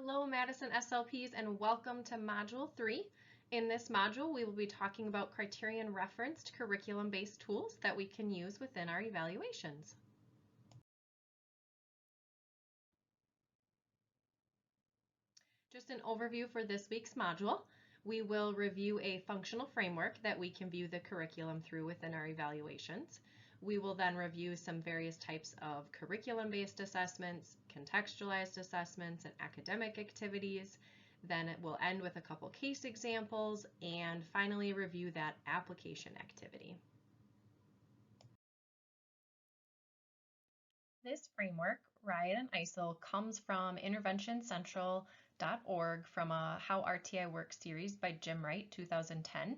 Hello, Madison SLPs, and welcome to Module 3. In this module, we will be talking about Criterion referenced curriculum-based tools that we can use within our evaluations. Just an overview for this week's module. We will review a functional framework that we can view the curriculum through within our evaluations. We will then review some various types of curriculum-based assessments, contextualized assessments, and academic activities. Then it will end with a couple case examples and finally review that application activity. This framework, Riot and ISIL, comes from interventioncentral.org from a How RTI Works series by Jim Wright, 2010.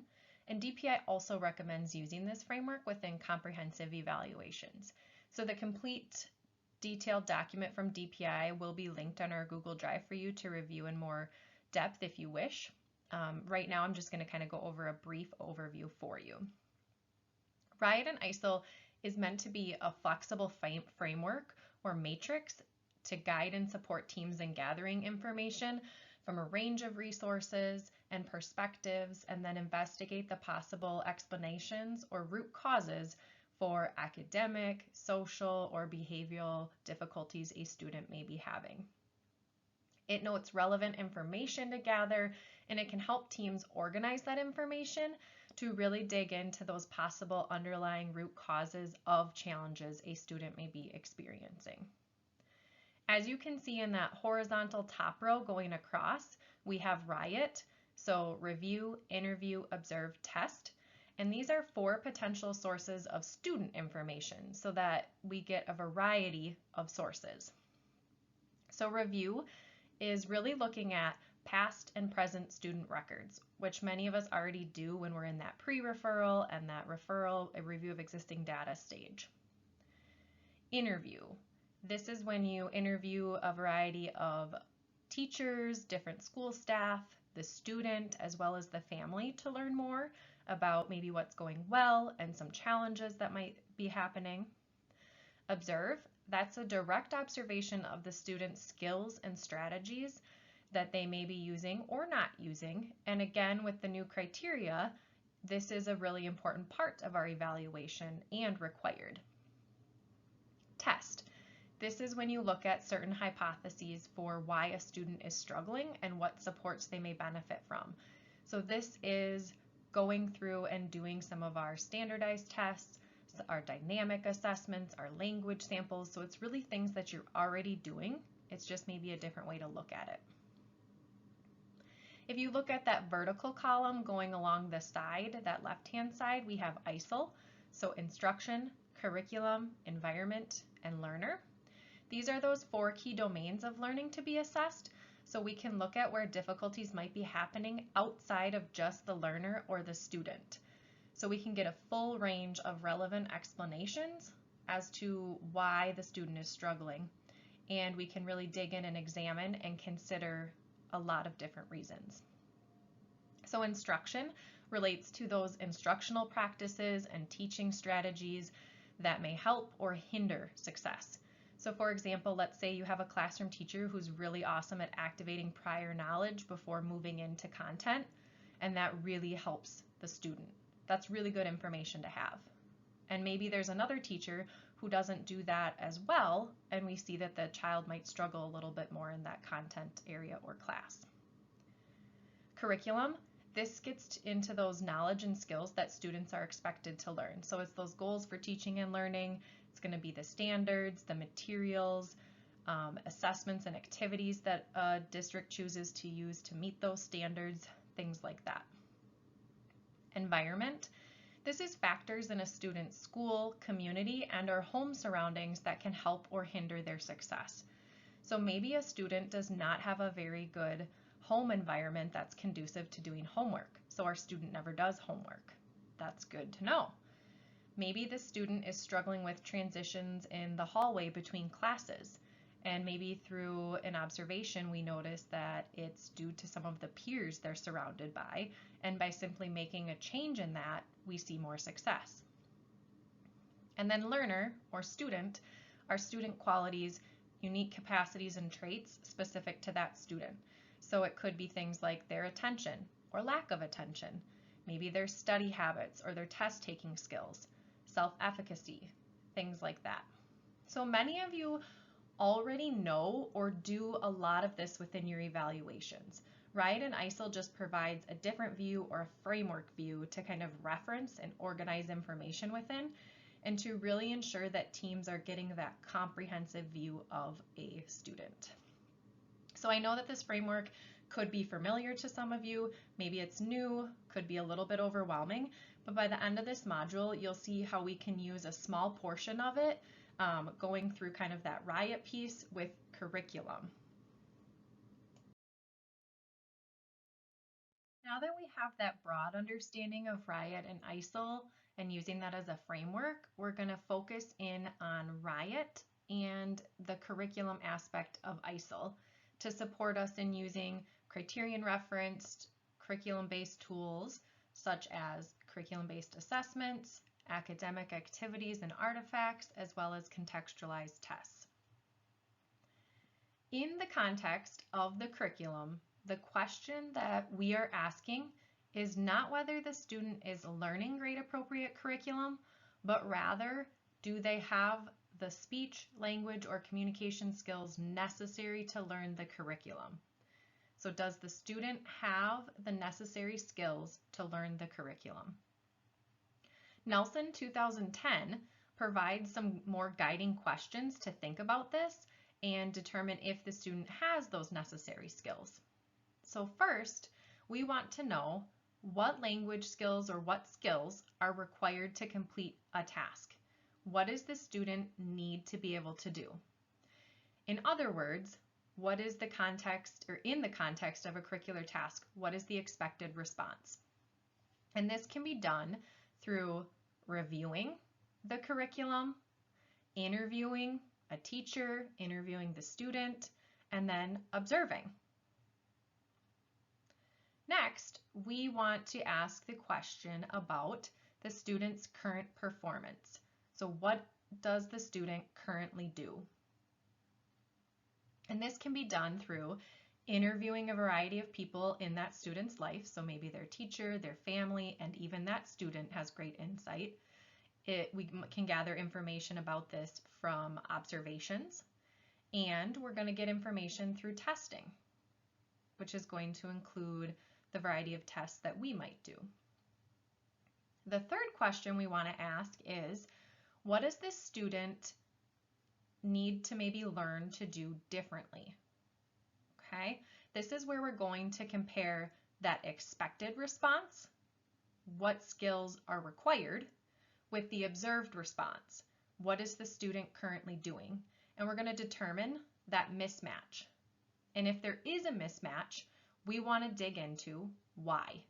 And DPI also recommends using this framework within comprehensive evaluations. So the complete detailed document from DPI will be linked on our Google Drive for you to review in more depth if you wish. Right now I'm just going to kind of go over a brief overview for you. Riot and ISIL is meant to be a flexible framework or matrix to guide and support teams in gathering information from a range of resources and perspectives, and then investigate the possible explanations or root causes for academic, social, or behavioral difficulties a student may be having. It notes relevant information to gather, and it can help teams organize that information to really dig into those possible underlying root causes of challenges a student may be experiencing. As you can see in that horizontal top row going across, we have RIOT, so review, interview, observe, test. And these are 4 potential sources of student information so that we get a variety of sources. So review is really looking at past and present student records, which many of us already do when we're in that pre-referral and that referral, a review of existing data stage. Interview. This is when you interview a variety of teachers, different school staff, the student, as well as the family to learn more about maybe what's going well and some challenges that might be happening. Observe. That's a direct observation of the student's skills and strategies that they may be using or not using. And again, with the new criteria, this is a really important part of our evaluation and required. Test. This is when you look at certain hypotheses for why a student is struggling and what supports they may benefit from. So this is going through and doing some of our standardized tests, our dynamic assessments, our language samples. So it's really things that you're already doing. It's just maybe a different way to look at it. If you look at that vertical column going along the side, that left-hand side, we have ISIL, so instruction, curriculum, environment, and learner. These are those 4 key domains of learning to be assessed, so we can look at where difficulties might be happening outside of just the learner or the student. So we can get a full range of relevant explanations as to why the student is struggling, and we can really dig in and examine and consider a lot of different reasons. So instruction relates to those instructional practices and teaching strategies that may help or hinder success. So for example, let's say you have a classroom teacher who's really awesome at activating prior knowledge before moving into content, and that really helps the student. That's really good information to have. And maybe there's another teacher who doesn't do that as well, and we see that the child might struggle a little bit more in that content area or class. Curriculum. This gets into those knowledge and skills that students are expected to learn. So it's those goals for teaching and learning. It's going to be the standards, the materials, assessments and activities that a district chooses to use to meet those standards, things like that. Environment. This is factors in a student's school, community, and or home surroundings that can help or hinder their success. So maybe a student does not have a very good home environment that's conducive to doing homework, so our student never does homework. That's good to know. Maybe the student is struggling with transitions in the hallway between classes, and maybe through an observation we notice that it's due to some of the peers they're surrounded by, and by simply making a change in that, we see more success. And then learner or student, our student qualities unique capacities and traits specific to that student. So it could be things like their attention or lack of attention, maybe their study habits or their test-taking skills, self-efficacy, things like that. So many of you already know or do a lot of this within your evaluations. Riot and ISIL just provides a different view or a framework view to kind of reference and organize information within, and to really ensure that teams are getting that comprehensive view of a student. So I know that this framework could be familiar to some of you, maybe it's new, could be a little bit overwhelming, but by the end of this module, you'll see how we can use a small portion of it going through kind of that Riot piece with curriculum. Now that we have that broad understanding of Riot and ISIL and using that as a framework, we're going to focus in on Riot and the curriculum aspect of ISIL to support us in using Criterion referenced curriculum-based tools such as curriculum-based assessments, academic activities and artifacts, as well as contextualized tests. In the context of the curriculum, the question that we are asking is not whether the student is learning grade-appropriate curriculum, but rather, do they have the speech, language, or communication skills necessary to learn the curriculum? So does the student have the necessary skills to learn the curriculum? Nelson 2010 provides some more guiding questions to think about this and determine if the student has those necessary skills. So first, we want to know what language skills or what skills are required to complete a task. What does the student need to be able to do? In other words, what is the context, or in the context of a curricular task, what is the expected response? And this can be done through reviewing the curriculum, interviewing a teacher, interviewing the student, and then observing. Next, we want to ask the question about the student's current performance. So what does the student currently do? And this can be done through interviewing a variety of people in that student's life. So maybe their teacher, their family, and even that student has great insight. We can gather information about this from observations, and we're going to get information through testing, which is going to include the variety of tests that we might do. The third question we want to ask is, what does this student need to maybe learn to do differently? Okay, this is where we're going to compare that expected response, what skills are required, with the observed response, what is the student currently doing? And we're going to determine that mismatch. And if there is a mismatch, we want to dig into why.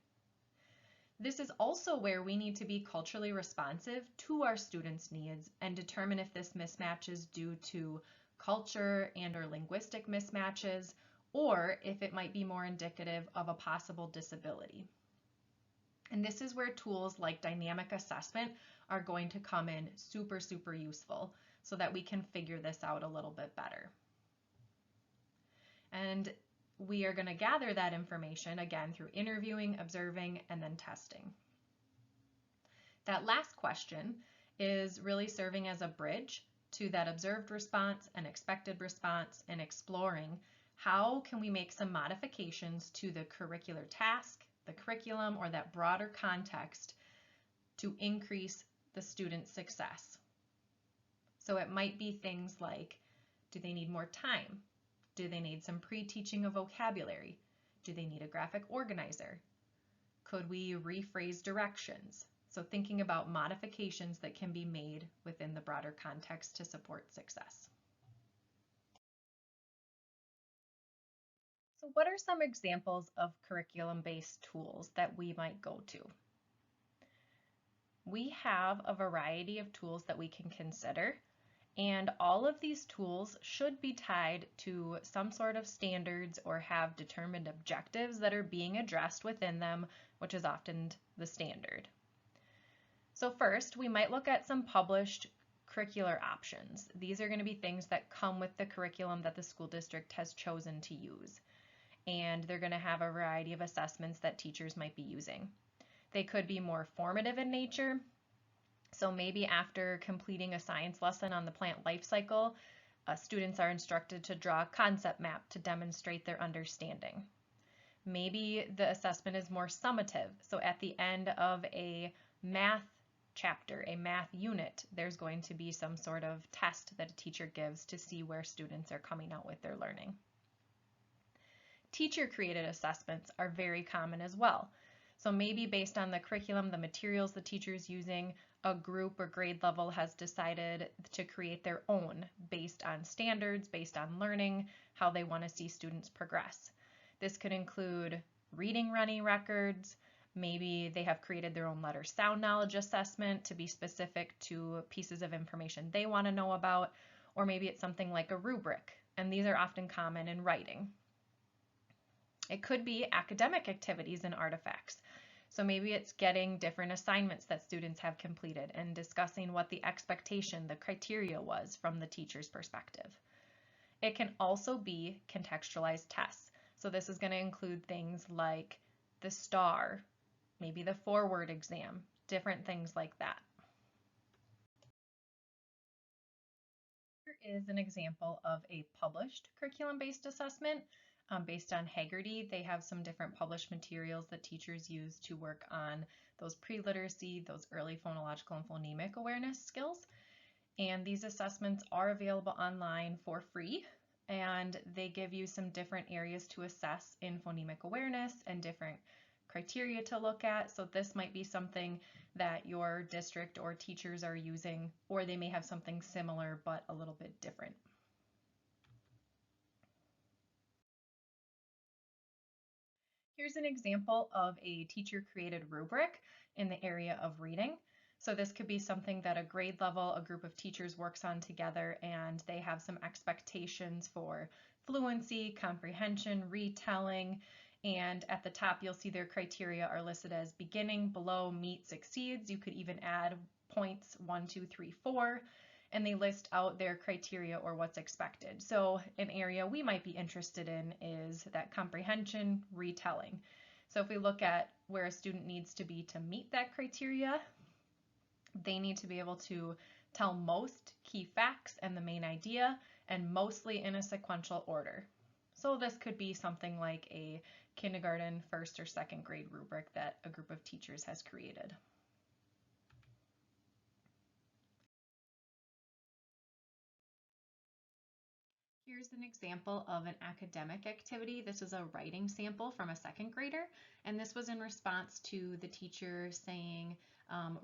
This is also where we need to be culturally responsive to our students' needs and determine if this mismatch is due to culture and/or linguistic mismatches, or if it might be more indicative of a possible disability. And this is where tools like dynamic assessment are going to come in super, super useful so that we can figure this out a little bit better. And we are going to gather that information again through interviewing, observing, and then testing. That last question is really serving as a bridge to that observed response and expected response, and exploring how can we make some modifications to the curricular task, the curriculum, or that broader context to increase the student's success. So it might be things like, do they need more time? Do they need some pre-teaching of vocabulary? Do they need a graphic organizer? Could we rephrase directions? So thinking about modifications that can be made within the broader context to support success. So what are some examples of curriculum-based tools that we might go to? We have a variety of tools that we can consider, and all of these tools should be tied to some sort of standards or have determined objectives that are being addressed within them, which is often the standard. So first, we might look at some published curricular options. These are going to be things that come with the curriculum that the school district has chosen to use. And they're going to have a variety of assessments that teachers might be using. They could be more formative in nature. So maybe after completing a science lesson on the plant life cycle, students are instructed to draw a concept map to demonstrate their understanding. Maybe the assessment is more summative. So at the end of a math chapter, a math unit, there's going to be some sort of test that a teacher gives to see where students are coming out with their learning. Teacher-created assessments are very common as well. So maybe based on the curriculum, the materials the teacher is using, a group or grade level has decided to create their own based on standards, based on learning, how they want to see students progress. This could include reading running records. Maybe they have created their own letter sound knowledge assessment to be specific to pieces of information they want to know about, or maybe it's something like a rubric, and these are often common in writing. It could be academic activities and artifacts. So maybe it's getting different assignments that students have completed and discussing what the expectation, the criteria was from the teacher's perspective. It can also be contextualized tests. So this is going to include things like the STAR, maybe the forward exam, different things like that. Here is an example of a published curriculum-based assessment. Based on Haggerty, they have some different published materials that teachers use to work on those pre-literacy, those early phonological and phonemic awareness skills. And these assessments are available online for free, and they give you some different areas to assess in phonemic awareness and different criteria to look at. So this might be something that your district or teachers are using, or they may have something similar but a little bit different. Here's an example of a teacher-created rubric in the area of reading. So this could be something that a grade level, a group of teachers works on together, and they have some expectations for fluency, comprehension, retelling, and at the top you'll see their criteria are listed as beginning, below, meets, exceeds. You could even add points 1, 2, 3, 4. And they list out their criteria or what's expected. So an area we might be interested in is that comprehension, retelling. So if we look at where a student needs to be to meet that criteria, they need to be able to tell most key facts and the main idea, and mostly in a sequential order. So this could be something like a kindergarten, first or second grade rubric that a group of teachers has created. Here's an example of an academic activity. This is a writing sample from a second grader, and this was in response to the teacher saying,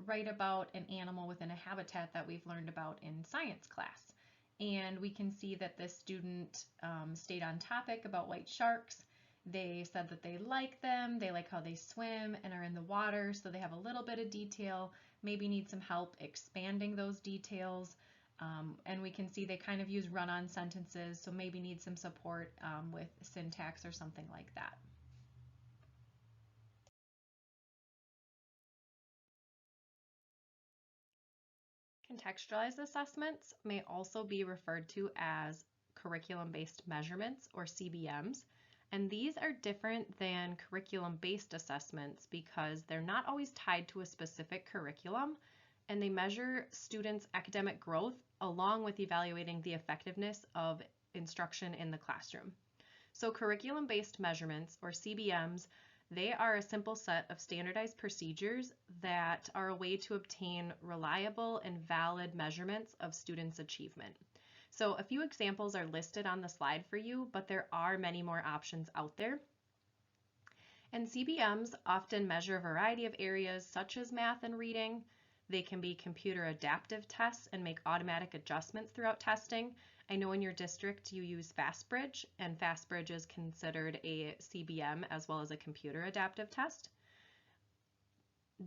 write about an animal within a habitat that we've learned about in science class. And we can see that this student stayed on topic about white sharks. They said that they like them, they like how they swim and are in the water, so they have a little bit of detail, maybe need some help expanding those details. And we can see they kind of use run-on sentences, so maybe need some support with syntax or something like that. Contextualized assessments may also be referred to as curriculum-based measurements, or CBMs, and these are different than curriculum-based assessments because they're not always tied to a specific curriculum, and they measure students' academic growth along with evaluating the effectiveness of instruction in the classroom. So curriculum-based measurements, or CBMs, they are a simple set of standardized procedures that are a way to obtain reliable and valid measurements of students' achievement. So a few examples are listed on the slide for you, but there are many more options out there. And CBMs often measure a variety of areas such as math and reading. They can be computer adaptive tests and make automatic adjustments throughout testing. I know in your district you use FastBridge, and FastBridge is considered a CBM as well as a computer adaptive test.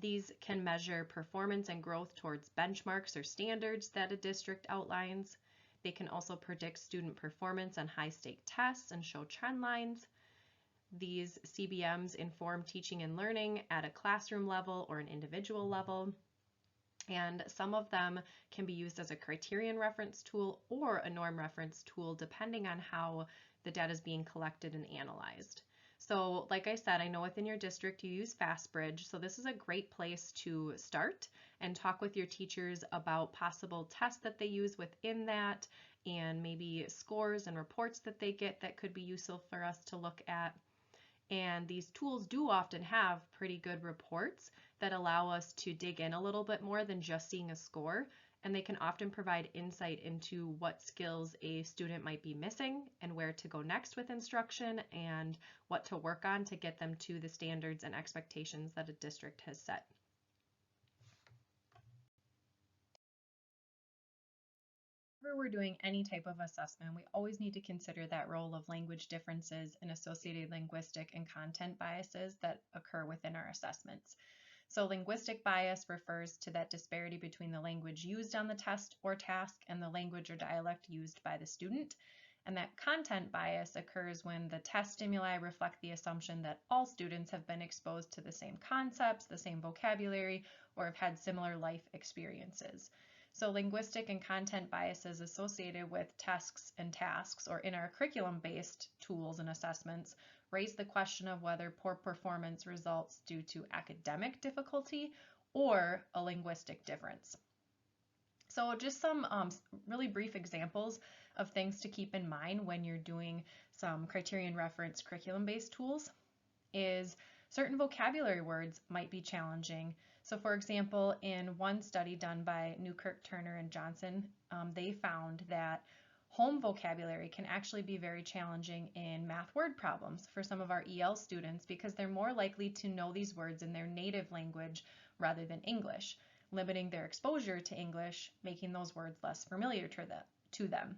These can measure performance and growth towards benchmarks or standards that a district outlines. They can also predict student performance on high-stake tests and show trend lines. These CBMs inform teaching and learning at a classroom level or an individual level. And some of them can be used as a Criterion reference tool or a norm reference tool, depending on how the data is being collected and analyzed. So like I said, I know within your district you use FastBridge, so this is a great place to start and talk with your teachers about possible tests that they use within that, and maybe scores and reports that they get that could be useful for us to look at. And these tools do often have pretty good reports that allow us to dig in a little bit more than just seeing a score, and they can often provide insight into what skills a student might be missing and where to go next with instruction and what to work on to get them to the standards and expectations that a district has set. Whenever we're doing any type of assessment, we always need to consider that role of language differences and associated linguistic and content biases that occur within our assessments. So linguistic bias refers to that disparity between the language used on the test or task and the language or dialect used by the student. And that content bias occurs when the test stimuli reflect the assumption that all students have been exposed to the same concepts, the same vocabulary, or have had similar life experiences. So linguistic and content biases associated with tests and tasks, or in our curriculum-based tools and assessments, raise the question of whether poor performance results due to academic difficulty or a linguistic difference. So just some really brief examples of things to keep in mind when you're doing some Criterion reference curriculum-based tools is certain vocabulary words might be challenging. So for example, in one study done by Newkirk, Turner, and Johnson, they found that home vocabulary can actually be very challenging in math word problems for some of our EL students because they're more likely to know these words in their native language rather than English, limiting their exposure to English, making those words less familiar to them.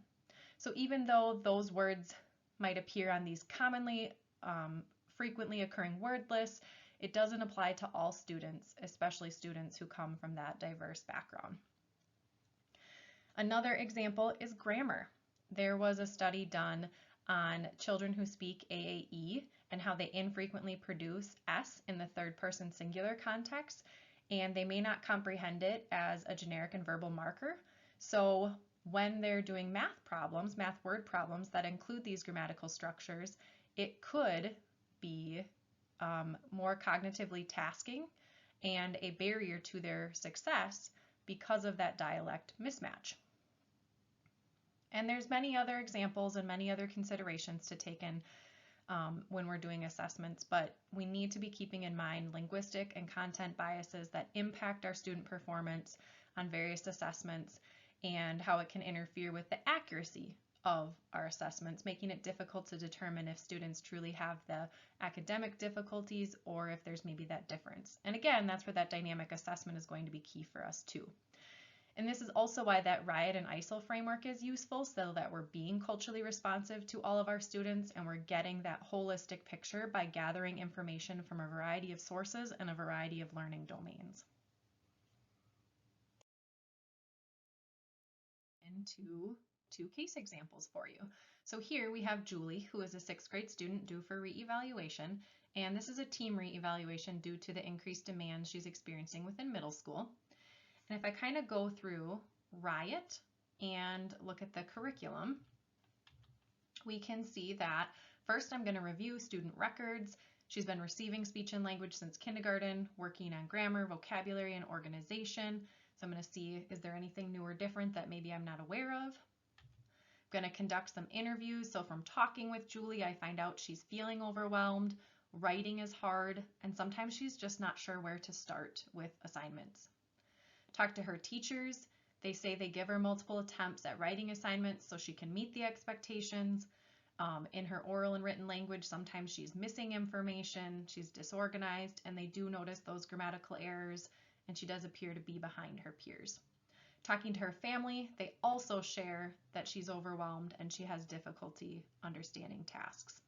So even though those words might appear on these commonly frequently occurring word lists, it doesn't apply to all students, especially students who come from that diverse background. Another example is grammar. There was a study done on children who speak AAE and how they infrequently produce S in the third person singular context, and they may not comprehend it as a generic and verbal marker. So when they're doing math problems, math word problems that include these grammatical structures, it could be more cognitively tasking and a barrier to their success because of that dialect mismatch. And there's many other examples and many other considerations to take in when we're doing assessments, but we need to be keeping in mind linguistic and content biases that impact our student performance on various assessments and how it can interfere with the accuracy of our assessments, making it difficult to determine if students truly have the academic difficulties or if there's maybe that difference. And again, that's where that dynamic assessment is going to be key for us too. And this is also why that RIOT and ISIL framework is useful, so that we're being culturally responsive to all of our students and we're getting that holistic picture by gathering information from a variety of sources and a variety of learning domains. Into two case examples for you. So here we have Julie, who is a 6th grade student due for reevaluation, and this is a team reevaluation due to the increased demand she's experiencing within middle school. And if I kind of go through RIOT and look at the curriculum, we can see that first I'm going to review student records. She's been receiving speech and language since kindergarten, working on grammar, vocabulary, and organization. So I'm going to see, is there anything new or different that maybe I'm not aware of? I'm going to conduct some interviews. So from talking with Julie, I find out she's feeling overwhelmed, writing is hard, and sometimes she's just not sure where to start with assignments. Talk to her teachers. They say they give her multiple attempts at writing assignments so she can meet the expectations. In her oral and written language, sometimes she's missing information, she's disorganized, and they do notice those grammatical errors, and she does appear to be behind her peers. Talking to her family, they also share that she's overwhelmed and she has difficulty understanding tasks.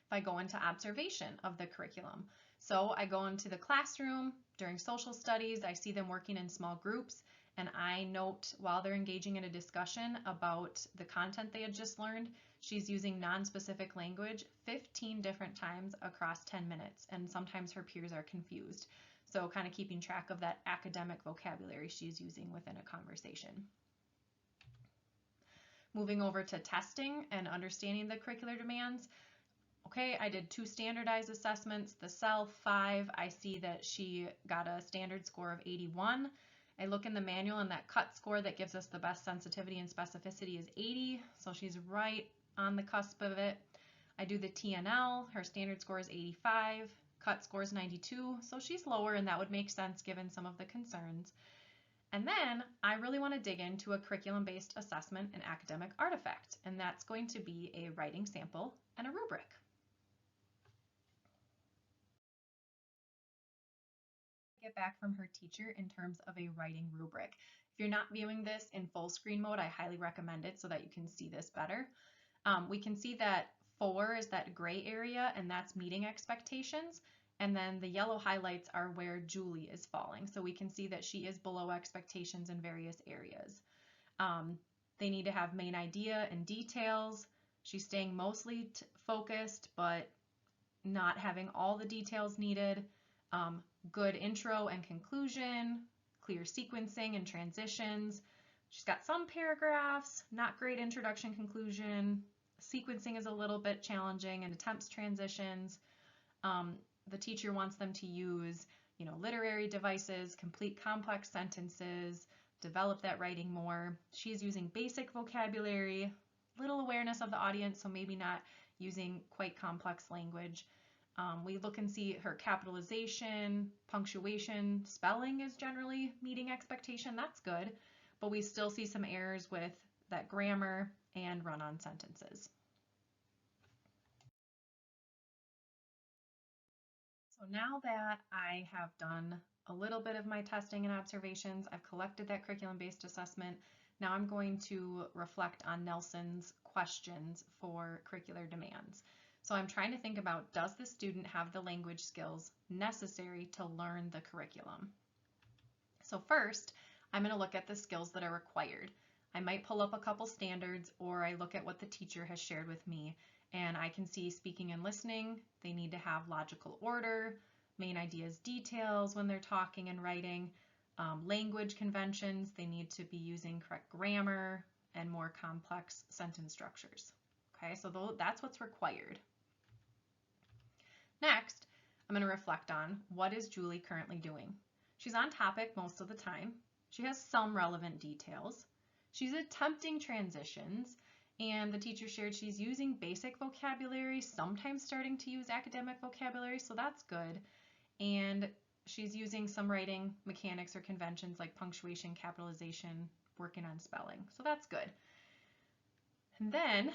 If I go into observation of the curriculum, so I go into the classroom during social studies, I see them working in small groups, and I note while they're engaging in a discussion about the content they had just learned, she's using non-specific language 15 different times across 10 minutes, and sometimes her peers are confused. So kind of keeping track of that academic vocabulary she's using within a conversation. Moving over to testing and understanding the curricular demands. Okay, I did 2 standardized assessments. The CEL 5, I see that she got a standard score of 81. I look in the manual and that cut score that gives us the best sensitivity and specificity is 80, so she's right on the cusp of it. I do the TNL, her standard score is 85, cut score is 92, so she's lower, and that would make sense given some of the concerns. And then I really want to dig into a curriculum-based assessment and academic artifact, and that's going to be a writing sample and a rubric. Get back from her teacher in terms of a writing rubric. If you're not viewing this in full screen mode, I highly recommend it so that you can see this better. We can see that 4 is that gray area, and that's meeting expectations. And then the yellow highlights are where Julie is falling. So we can see that she is below expectations in various areas. They need to have main idea and details. She's staying mostly focused, but not having all the details needed. Good intro and conclusion, clear sequencing and transitions. She's got some paragraphs, not great introduction, conclusion. Sequencing is a little bit challenging and attempts transitions. The teacher wants them to use, literary devices, complete complex sentences, develop that writing more. She's using basic vocabulary, little awareness of the audience, so maybe not using quite complex language. We look and see her capitalization, punctuation, spelling is generally meeting expectation. That's good, but we still see some errors with that grammar and run-on sentences. So now that I have done a little bit of my testing and observations, I've collected that curriculum-based assessment. Now I'm going to reflect on Nelson's questions for curricular demands. So I'm trying to think about, does the student have the language skills necessary to learn the curriculum? So first, I'm going to look at the skills that are required. I might pull up a couple standards, or I look at what the teacher has shared with me, and I can see speaking and listening. They need to have logical order, main ideas, details when they're talking and writing, language conventions. They need to be using correct grammar and more complex sentence structures. Okay, so that's what's required. Next, I'm going to reflect on, what is Julie currently doing? She's on topic most of the time. She has some relevant details. She's attempting transitions, and the teacher shared she's using basic vocabulary, sometimes starting to use academic vocabulary, so that's good. And she's using some writing mechanics or conventions like punctuation, capitalization, working on spelling, so that's good. And then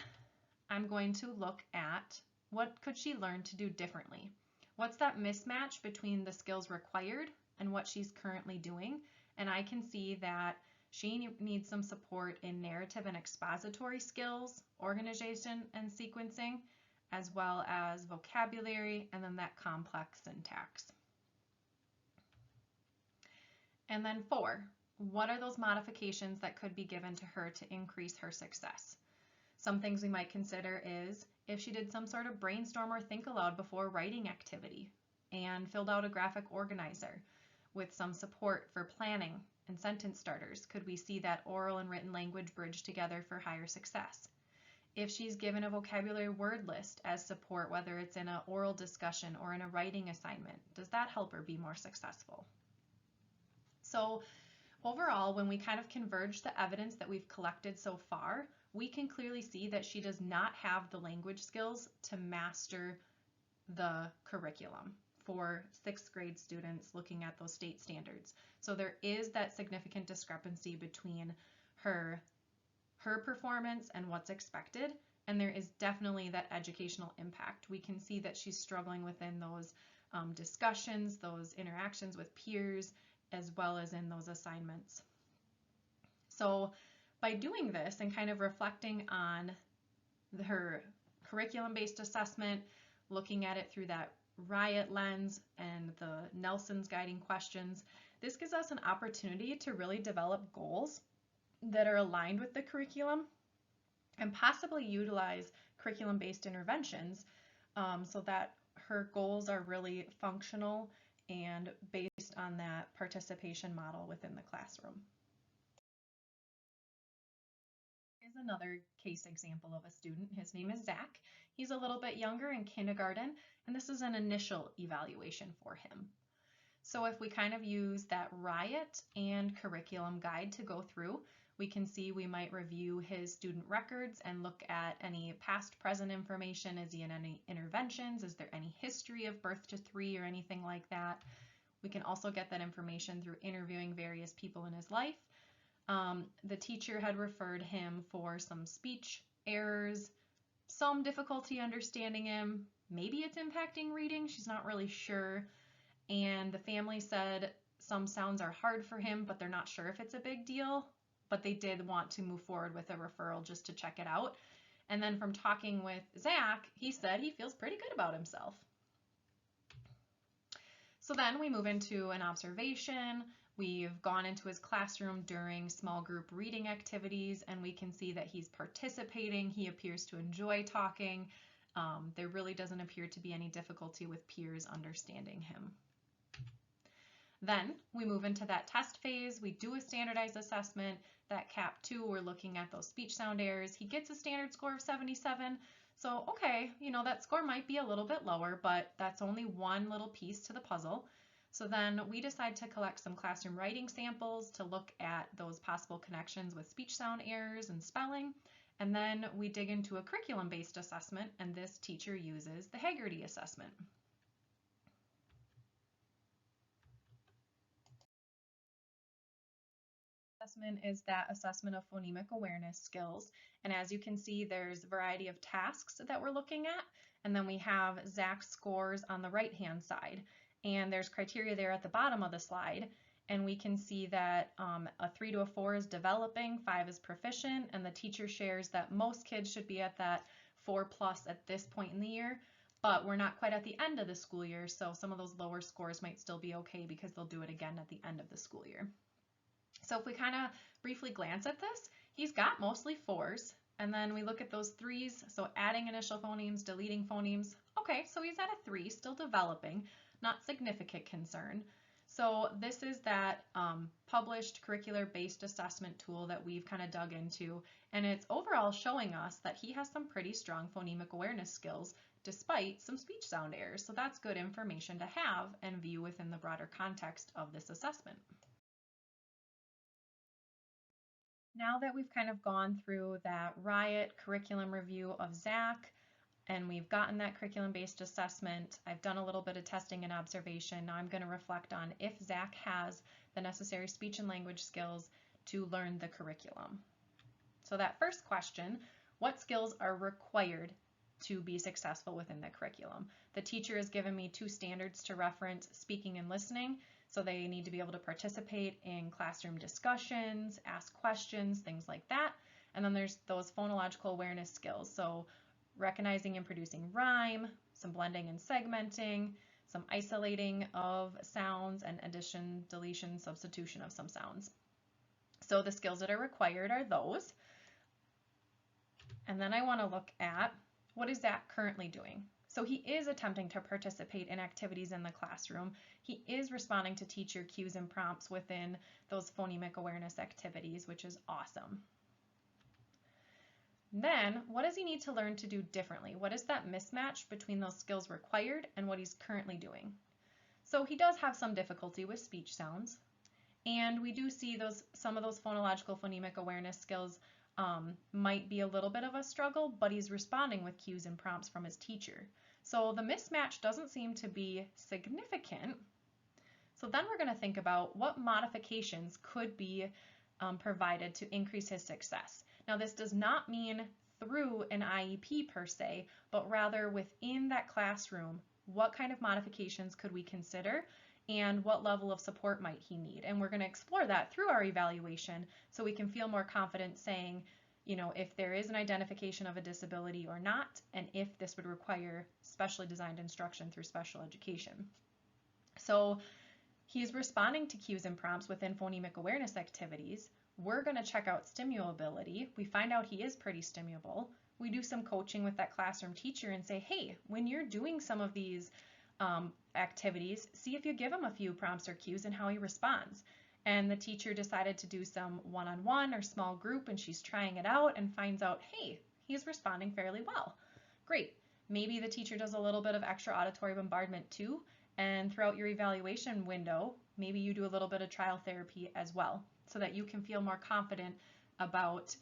I'm going to look at, what could she learn to do differently? What's that mismatch between the skills required and what she's currently doing? And I can see that she needs some support in narrative and expository skills, organization and sequencing, as well as vocabulary, and then that complex syntax. And then 4, what are those modifications that could be given to her to increase her success? Some things we might consider is if she did some sort of brainstorm or think aloud before writing activity and filled out a graphic organizer with some support for planning and sentence starters, could we see that oral and written language bridge together for higher success? If she's given a vocabulary word list as support, whether it's in an oral discussion or in a writing assignment, does that help her be more successful? So overall, when we kind of converge the evidence that we've collected so far, we can clearly see that she does not have the language skills to master the curriculum for 6th grade students looking at those state standards. So there is that significant discrepancy between her performance and what's expected, and there is definitely that educational impact. We can see that she's struggling within those discussions, those interactions with peers, as well as in those assignments. So by doing this and kind of reflecting on her curriculum-based assessment, looking at it through that Riot lens and the Nelson's guiding questions, this gives us an opportunity to really develop goals that are aligned with the curriculum and possibly utilize curriculum-based interventions so that her goals are really functional and based on that participation model within the classroom. Here's another case example of a student. His name is Zach. He's a little bit younger in kindergarten, and this is an initial evaluation for him. So if we kind of use that Riot and curriculum guide to go through, we can see we might review his student records and look at any past present information. Is he in any interventions? Is there any history of birth to 3 or anything like that? We can also get that information through interviewing various people in his life. The teacher had referred him for some speech errors, some difficulty understanding him. Maybe it's impacting reading. She's not really sure. And the family said some sounds are hard for him, but they're not sure if it's a big deal. But they did want to move forward with a referral just to check it out. And then from talking with Zach, he said he feels pretty good about himself. So then we move into an observation. We've gone into his classroom during small group reading activities, and we can see that he's participating. He appears to enjoy talking. There really doesn't appear to be any difficulty with peers understanding him. Then we move into that test phase. We do a standardized assessment. That CAP 2, we're looking at those speech sound errors. He gets a standard score of 77. So, okay, that score might be a little bit lower, but that's only one little piece to the puzzle. So then we decide to collect some classroom writing samples to look at those possible connections with speech sound errors and spelling. And then we dig into a curriculum-based assessment, and this teacher uses the Haggerty assessment. Assessment is that assessment of phonemic awareness skills. And as you can see, there's a variety of tasks that we're looking at. And then we have Zach's scores on the right-hand side. And there's criteria there at the bottom of the slide. And we can see that a 3 to a 4 is developing, 5 is proficient, and the teacher shares that most kids should be at that 4+ at this point in the year. But we're not quite at the end of the school year, so some of those lower scores might still be okay because they'll do it again at the end of the school year. So if we kind of briefly glance at this, he's got mostly 4s, and then we look at those 3s, so adding initial phonemes, deleting phonemes. Okay, so he's at a 3, still developing, not significant concern. So this is that published curricular-based assessment tool that we've kind of dug into, and it's overall showing us that he has some pretty strong phonemic awareness skills despite some speech sound errors. So that's good information to have and view within the broader context of this assessment. Now that we've kind of gone through that Riot curriculum review of Zach, and we've gotten that curriculum-based assessment, I've done a little bit of testing and observation. Now I'm going to reflect on if Zach has the necessary speech and language skills to learn the curriculum. So that first question, what skills are required to be successful within the curriculum? The teacher has given me 2 standards to reference, speaking and listening. So they need to be able to participate in classroom discussions, ask questions, things like that. And then there's those phonological awareness skills. So recognizing and producing rhyme, some blending and segmenting, some isolating of sounds, and addition, deletion, substitution of some sounds. So the skills that are required are those. And then I want to look at what is Zach currently doing. So he is attempting to participate in activities in the classroom. He is responding to teacher cues and prompts within those phonemic awareness activities, which is awesome. Then, what does he need to learn to do differently? What is that mismatch between those skills required and what he's currently doing? So he does have some difficulty with speech sounds, and we do see some of those phonological phonemic awareness skills might be a little bit of a struggle, but he's responding with cues and prompts from his teacher. So the mismatch doesn't seem to be significant. So then we're going to think about what modifications could be provided to increase his success. Now this does not mean through an IEP per se, but rather within that classroom, what kind of modifications could we consider and what level of support might he need? And we're going to explore that through our evaluation so we can feel more confident saying, if there is an identification of a disability or not, and if this would require specially designed instruction through special education. So he's responding to cues and prompts within phonemic awareness activities. We're going to check out stimulability. We find out he is pretty stimulable. We do some coaching with that classroom teacher and say, hey, when you're doing some of these activities, see if you give him a few prompts or cues and how he responds. And the teacher decided to do some one-on-one or small group, and she's trying it out and finds out, hey, he's responding fairly well. Great. Maybe the teacher does a little bit of extra auditory bombardment too, and throughout your evaluation window, maybe you do a little bit of trial therapy as well, so that you can feel more confident about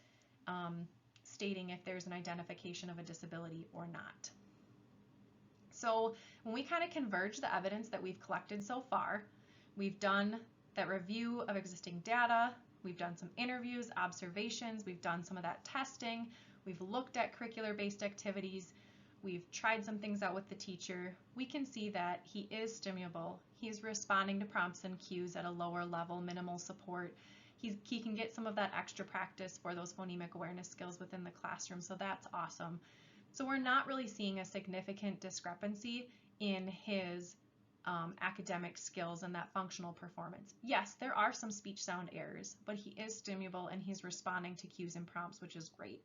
stating if there's an identification of a disability or not. So when we kind of converge the evidence that we've collected so far, we've done that review of existing data, we've done some interviews, observations, we've done some of that testing, we've looked at curricular-based activities, we've tried some things out with the teacher, we can see that he is stimulable, he's responding to prompts and cues at a lower level, minimal support, he can get some of that extra practice for those phonemic awareness skills within the classroom, so that's awesome. So we're not really seeing a significant discrepancy in his academic skills and that functional performance. Yes, there are some speech sound errors, but he is stimulable and he's responding to cues and prompts, which is great.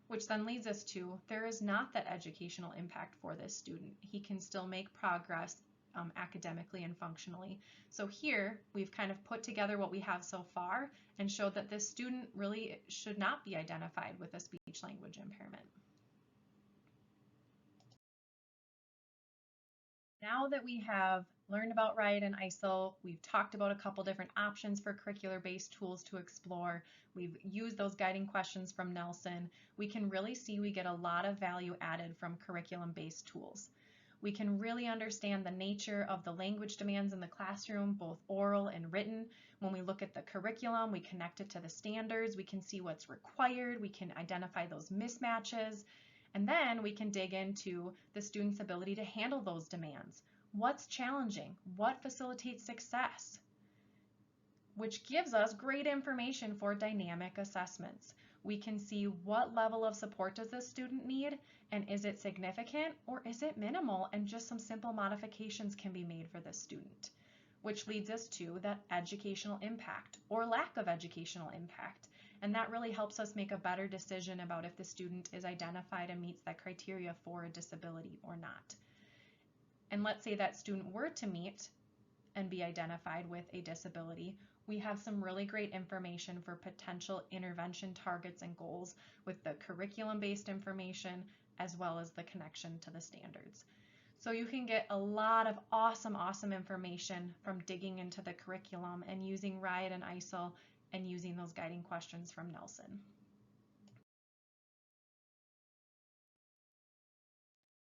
Which then leads us to, there is not that educational impact for this student. He can still make progress academically and functionally. So here we've kind of put together what we have so far and showed that this student really should not be identified with a speech language impairment. Now that we have learned about RIDE and ISIL, we've talked about a couple different options for curricular-based tools to explore, we've used those guiding questions from Nelson, we can really see we get a lot of value added from curriculum-based tools. We can really understand the nature of the language demands in the classroom, both oral and written. When we look at the curriculum, we connect it to the standards, we can see what's required, we can identify those mismatches, and then we can dig into the student's ability to handle those demands. What's challenging? What facilitates success? Which gives us great information for dynamic assessments. We can see what level of support does this student need, and is it significant or is it minimal, and just some simple modifications can be made for this student. Which leads us to that educational impact or lack of educational impact. And that really helps us make a better decision about if the student is identified and meets that criteria for a disability or not. And let's say that student were to meet and be identified with a disability, we have some really great information for potential intervention targets and goals with the curriculum-based information as well as the connection to the standards. So you can get a lot of awesome information from digging into the curriculum and using RIDE and ISIL and using those guiding questions from Nelson.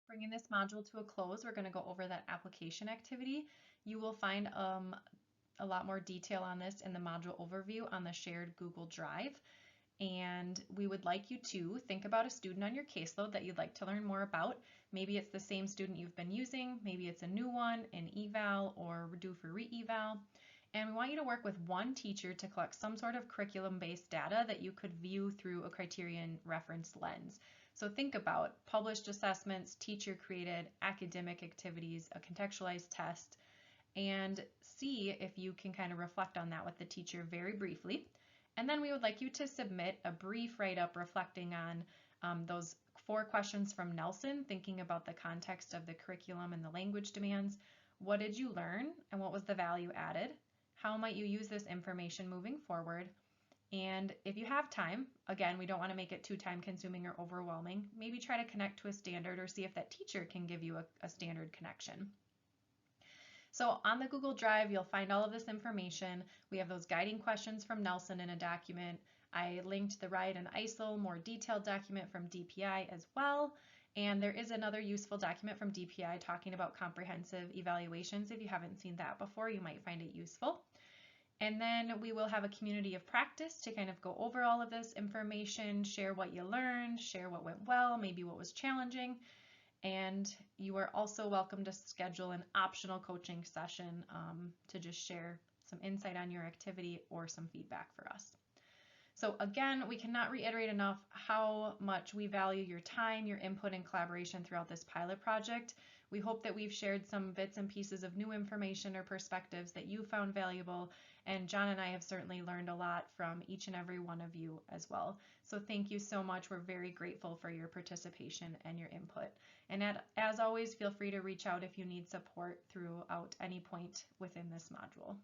Bringing this module to a close, we're going to go over that application activity. You will find a lot more detail on this in the module overview on the shared Google Drive. And we would like you to think about a student on your caseload that you'd like to learn more about. Maybe it's the same student you've been using, maybe it's a new one, an eval or due for re-eval. And we want you to work with one teacher to collect some sort of curriculum-based data that you could view through a Criterion reference lens. So think about published assessments, teacher-created academic activities, a contextualized test, and see if you can kind of reflect on that with the teacher very briefly. And then we would like you to submit a brief write-up reflecting on those 4 questions from Nelson, thinking about the context of the curriculum and the language demands. What did you learn and what was the value added? How might you use this information moving forward? And if you have time, again, we don't want to make it too time-consuming or overwhelming, maybe try to connect to a standard or see if that teacher can give you a standard connection. So on the Google Drive, you'll find all of this information. We have those guiding questions from Nelson in a document. I linked the RIDE and ISIL more detailed document from DPI as well. And there is another useful document from DPI talking about comprehensive evaluations. If you haven't seen that before, you might find it useful. And then we will have a community of practice to kind of go over all of this information, share what you learned, share what went well, maybe what was challenging. And you are also welcome to schedule an optional coaching session to just share some insight on your activity or some feedback for us. So again, we cannot reiterate enough how much we value your time, your input, and collaboration throughout this pilot project. We hope that we've shared some bits and pieces of new information or perspectives that you found valuable, and John and I have certainly learned a lot from each and every one of you as well. So thank you so much. We're very grateful for your participation and your input. And as always, feel free to reach out if you need support throughout any point within this module.